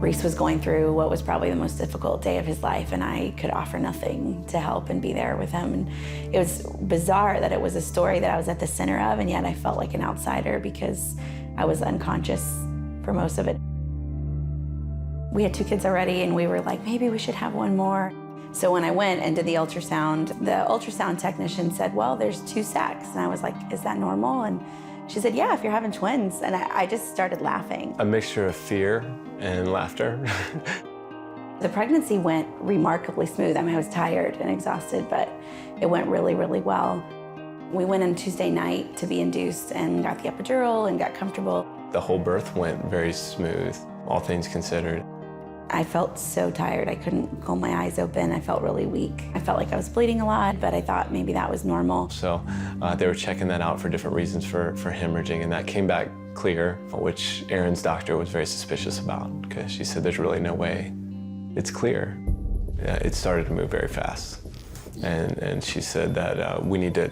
Reese was going through what was probably the most difficult day of his life, and I could offer nothing to help and be there with him. And it was bizarre that it was a story that I was at the center of, and yet I felt like an outsider because I was unconscious for most of it. We had 2 kids already, and we were like, maybe we should have one more. So when I went and did the ultrasound technician said, well, there's 2 sacs. And I was like, is that normal? And she said, yeah, if you're having twins. And I just started laughing. A mixture of fear and laughter. The pregnancy went remarkably smooth. I mean, I was tired and exhausted, but it went really, really well. We went on Tuesday night to be induced and got the epidural and got comfortable. The whole birth went very smooth, all things considered. I felt so tired. I couldn't hold my eyes open. I felt really weak. I felt like I was bleeding a lot, but I thought maybe that was normal. So they were checking that out for different reasons for hemorrhaging, and that came back clear, which Erin's doctor was very suspicious about, because she said there's really no way it's clear. It started to move very fast, and she said that we need to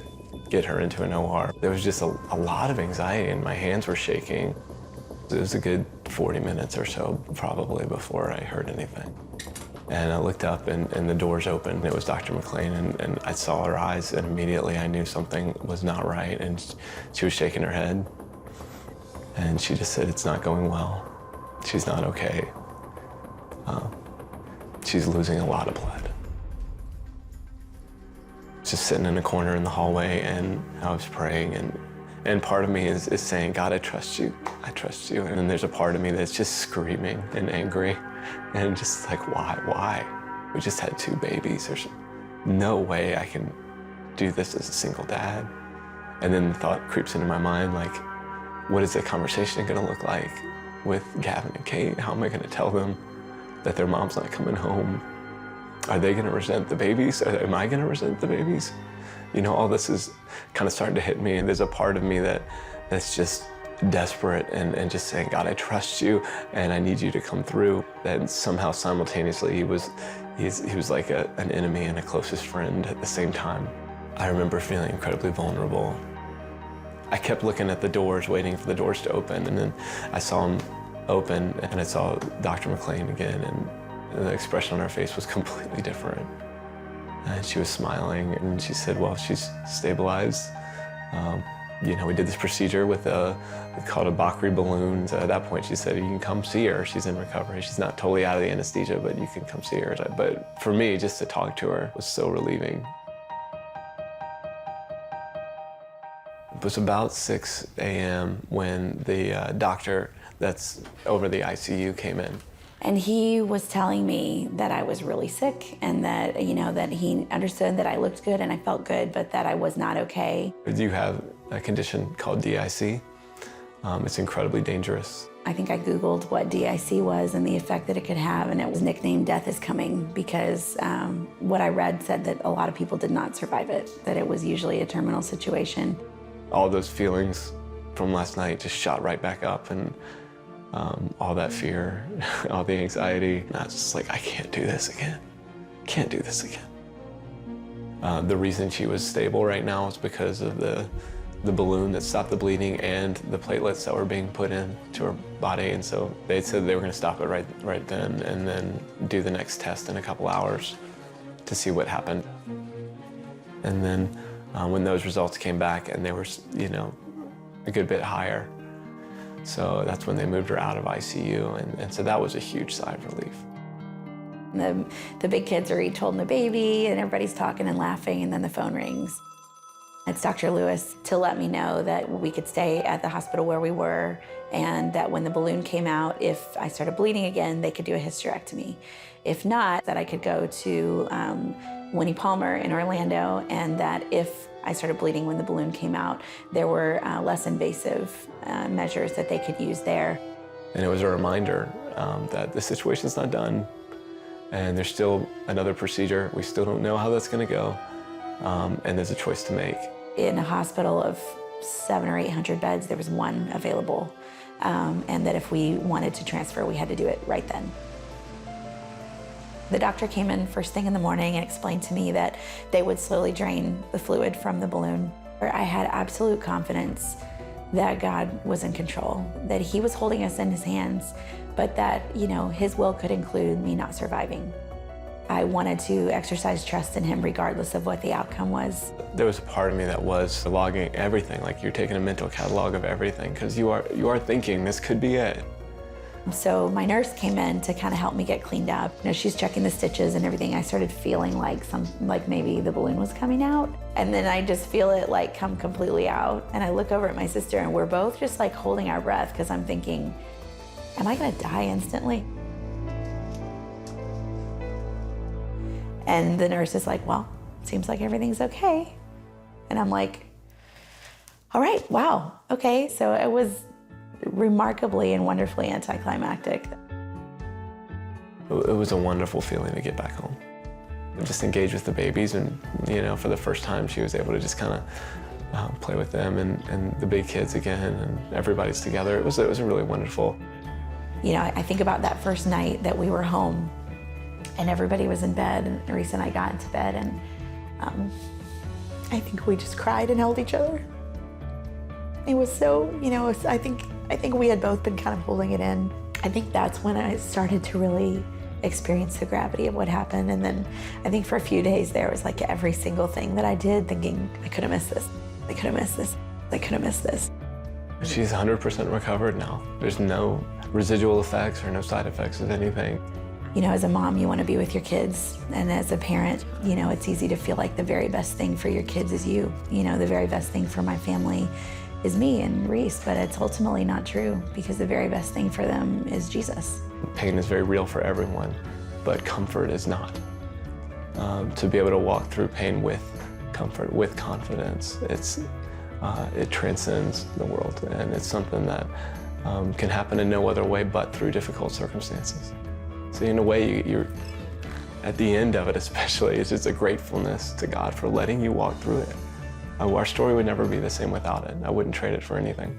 get her into an OR. There was just a lot of anxiety, and my hands were shaking. It was a good 40 minutes or so probably before I heard anything. And I looked up and the doors opened. It was Dr. McLean, and I saw her eyes, and immediately I knew something was not right, and she was shaking her head. And she just said, it's not going well. She's not okay. She's losing a lot of blood. Just sitting in a corner in the hallway, and I was praying, and part of me is saying, God, I trust you. I trust you. And then there's a part of me that's just screaming and angry and just like, why? We just had 2 babies. There's no way I can do this as a single dad. And then the thought creeps into my mind, like, what is the conversation gonna look like with Gavin and Kate? How am I gonna tell them that their mom's not coming home? Are they gonna resent the babies? Am I gonna resent the babies? You know, all this is kind of starting to hit me, and there's a part of me that's just desperate and just saying, God, I trust you, and I need you to come through. And somehow simultaneously, he was like an enemy and a closest friend at the same time. I remember feeling incredibly vulnerable. I kept looking at the doors, waiting for the doors to open, and then I saw them open, and I saw Dr. McLean again, and the expression on her face was completely different. And she was smiling, and she said, well, she's stabilized. You know, we did this procedure with called a Bakri balloon. So at that point, she said, you can come see her. She's in recovery. She's not totally out of the anesthesia, but you can come see her. But for me, just to talk to her was so relieving. It was about 6 a.m. when the doctor that's over the ICU came in. And he was telling me that I was really sick, and that, you know, that he understood that I looked good and I felt good, but that I was not okay. You have a condition called DIC. It's incredibly dangerous. I think I Googled what DIC was and the effect that it could have, and it was nicknamed Death is Coming, because what I read said that a lot of people did not survive it, that it was usually a terminal situation. All those feelings from last night just shot right back up, and all that fear, all the anxiety. And I was just like, I can't do this again. Can't do this again. The reason she was stable right now is because of the balloon that stopped the bleeding and the platelets that were being put into her body. And so they said they were going to stop it right then, and then do the next test in a couple hours to see what happened. And then when those results came back, and they were, you know, a good bit higher, so that's when they moved her out of ICU, and so that was a huge sigh of relief. The big kids are each holding the baby, and everybody's talking and laughing, and then the phone rings. It's Dr. Lewis to let me know that we could stay at the hospital where we were, and that when the balloon came out, if I started bleeding again, they could do a hysterectomy. If not, that I could go to Winnie Palmer in Orlando, and that if I started bleeding when the balloon came out, there were less invasive measures that they could use there. And it was a reminder that the situation's not done, and there's still another procedure. We still don't know how that's gonna go, and there's a choice to make. In a hospital of 700 or 800 beds, there was 1 available, and that if we wanted to transfer, we had to do it right then. The doctor came in first thing in the morning and explained to me that they would slowly drain the fluid from the balloon. I had absolute confidence that God was in control, that he was holding us in his hands but that, his will could include me not surviving. I wanted to exercise trust in him regardless of what the outcome was. There was a part of me that was logging everything, like you're taking a mental catalog of everything, because you are thinking this could be it. So my nurse came in to kind of help me get cleaned up. She's checking the stitches and everything. I started feeling like maybe the balloon was coming out. And then I just feel it like come completely out. And I look over at my sister and we're both just like holding our breath because I'm thinking, am I gonna die instantly? And the nurse is like, well, seems like everything's okay. And I'm like, all right, wow, okay. So it was remarkably and wonderfully anticlimactic. It was a wonderful feeling to get back home. Just engage with the babies, and for the first time she was able to just kind of play with them and the big kids again, and everybody's together. It was a really wonderful. I think about that first night that we were home and everybody was in bed, and Reese and I got into bed, and I think we just cried and held each other. It was so, I think we had both been kind of holding it in. I think that's when I started to really experience the gravity of what happened. And then I think for a few days there, it was like every single thing that I did thinking, I could have missed this, I could have missed this, I could have missed this. She's 100% recovered now. There's no residual effects or no side effects of anything. As a mom, you want to be with your kids. And as a parent, it's easy to feel like the very best thing for your kids is you. The very best thing for my family is me and Reese, but it's ultimately not true because the very best thing for them is Jesus. Pain is very real for everyone, but comfort is not. To be able to walk through pain with comfort, with confidence, it transcends the world, and it's something that can happen in no other way but through difficult circumstances. So in a way, you're at the end of it especially, it's just a gratefulness to God for letting you walk through it. Our story would never be the same without it. I wouldn't trade it for anything.